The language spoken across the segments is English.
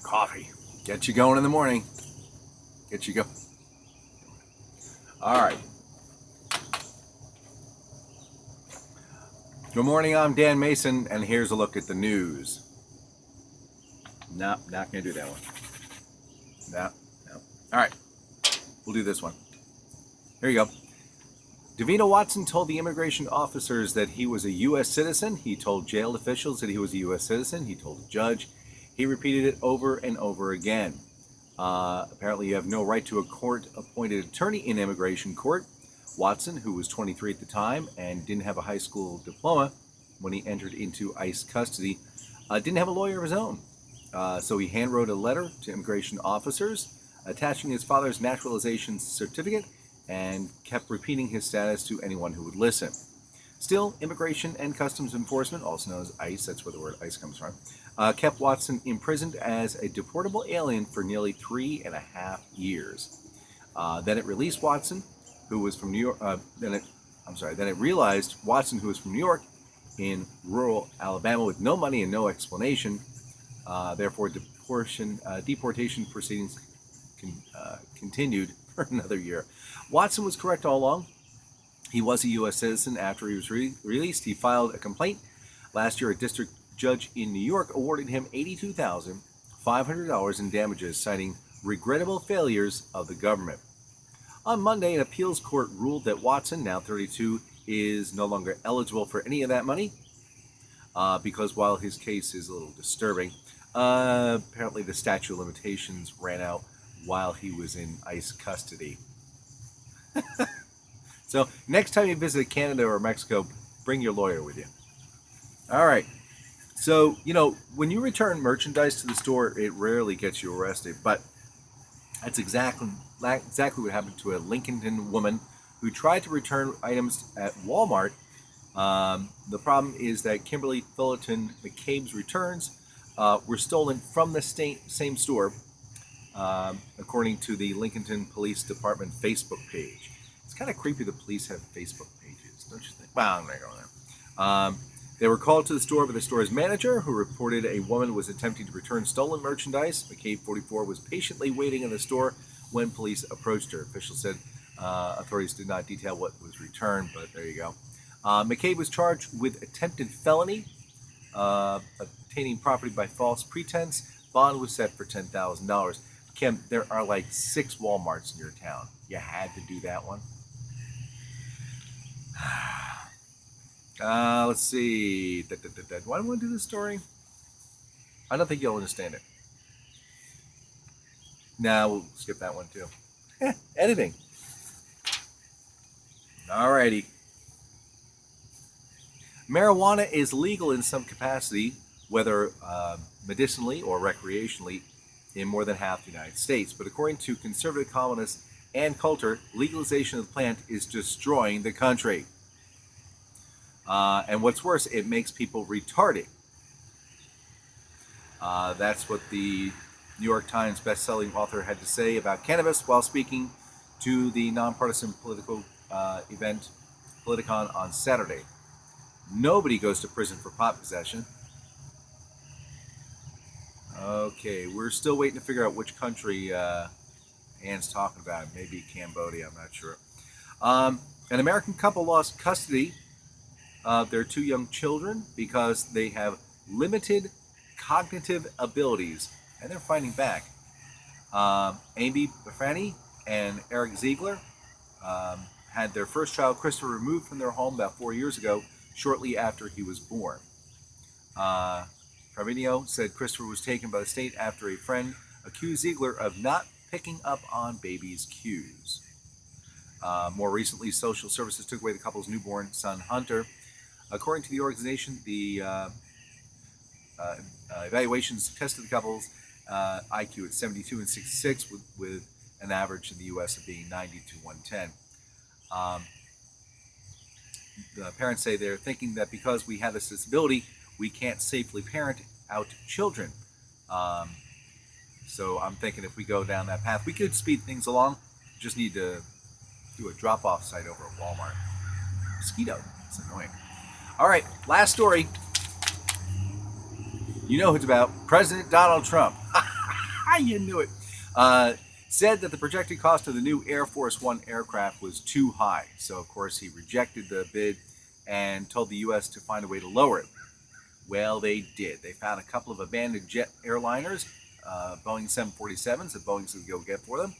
Coffee. Get you going in the morning. Get you going. All right. Good morning, I'm Dan Mayson, and here's a look at the news. No, not going to do that one. No. All right. We'll do this one. Here you go. Davina Watson told the immigration officers that he was a U.S. citizen. He told jail officials that he was a U.S. citizen. He told the judge. He repeated it over and over again. Apparently, you have no right to a court-appointed attorney in immigration court. Watson, who was 23 at the time and didn't have a high school diploma when he entered into ICE custody, didn't have a lawyer of his own. So he handwrote a letter to immigration officers attaching his father's naturalization certificate and kept repeating his status to anyone who would listen. Still, Immigration and Customs Enforcement, also known as ICE, that's where the word ICE comes from, kept Watson imprisoned as a deportable alien for nearly 3.5 years. Then it released Watson, who was from New York. Then it realized Watson, who was from New York, in rural Alabama with no money and no explanation. Therefore, deportation proceedings continued for another year. Watson was correct all along. He was a U.S. citizen after he was released. He filed a complaint. Last year, a district judge in New York awarded him $82,500 in damages, citing regrettable failures of the government. On Monday, an appeals court ruled that Watson, now 32, is no longer eligible for any of that money because while his case is a little disturbing, apparently the statute of limitations ran out while he was in ICE custody. So next time you visit Canada or Mexico, bring your lawyer with you. All right. So, when you return merchandise to the store, it rarely gets you arrested, but that's exactly what happened to a Lincolnton woman who tried to return items at Walmart. The problem is that Kimberly Fullerton McCabe's returns were stolen from the same store, according to the Lincolnton Police Department Facebook page. It's kind of creepy the police have Facebook pages, don't you think? Well, I'm not going there. They were called to the store by the store's manager, who reported a woman was attempting to return stolen merchandise. McCabe, 44, was patiently waiting in the store when police approached her. Officials said authorities did not detail what was returned, but there you go. McCabe was charged with attempted felony, obtaining property by false pretense. Bond was set for $10,000. Kim, there are like 6 Walmarts in your town. You had to do that one. Let's see. Why do I want to do this story? I don't think you'll understand it. Nah, we'll skip that one too. Editing. Alrighty. Marijuana is legal in some capacity, whether medicinally or recreationally, in more than half the United States. But according to conservative columnist Ann Coulter, legalization of the plant is destroying the country. And what's worse, it makes people retarded. That's what the New York Times best-selling author had to say about cannabis while speaking to the nonpartisan political event Politicon on Saturday. Nobody goes to prison for pot possession. Okay, we're still waiting to figure out which country Ann's talking about. Maybe Cambodia, I'm not sure. An American couple lost custody of their 2 young children because they have limited cognitive abilities, and they're fighting back. Amy Bafrani and Eric Ziegler had their first child, Christopher, removed from their home about 4 years ago, shortly after he was born. Trevino said Christopher was taken by the state after a friend accused Ziegler of not picking up on baby's cues. More recently, social services took away the couple's newborn son, Hunter. According to the organization, the evaluations tested the couple's IQ at 72 and 66, with an average in the U.S. of being 90 to 110. The parents say they're thinking that because we have this disability, we can't safely parent out children. So I'm thinking if we go down that path, we could speed things along. Just need to do a drop-off site over at Walmart. Mosquito. It's annoying. All right, last story. You know who it's about. President Donald Trump. You knew it. Said that the projected cost of the new Air Force One aircraft was too high. So, of course, he rejected the bid and told the U.S. to find a way to lower it. Well, they did. They found a couple of abandoned jet airliners, Boeing 747s that Boeing's going to go get for them.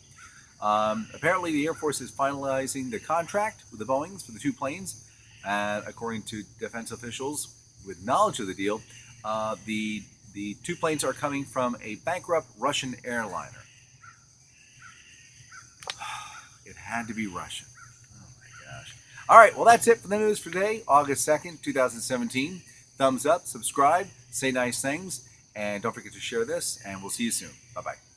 Apparently, the Air Force is finalizing the contract with the Boeings for the two planes. According to defense officials with knowledge of the deal, the two planes are coming from a bankrupt Russian airliner. It had to be Russian. Oh my gosh. All right, well, that's it for the news for today, August 2nd, 2017. Thumbs up, subscribe, say nice things, and don't forget to share this, and we'll see you soon. Bye-bye.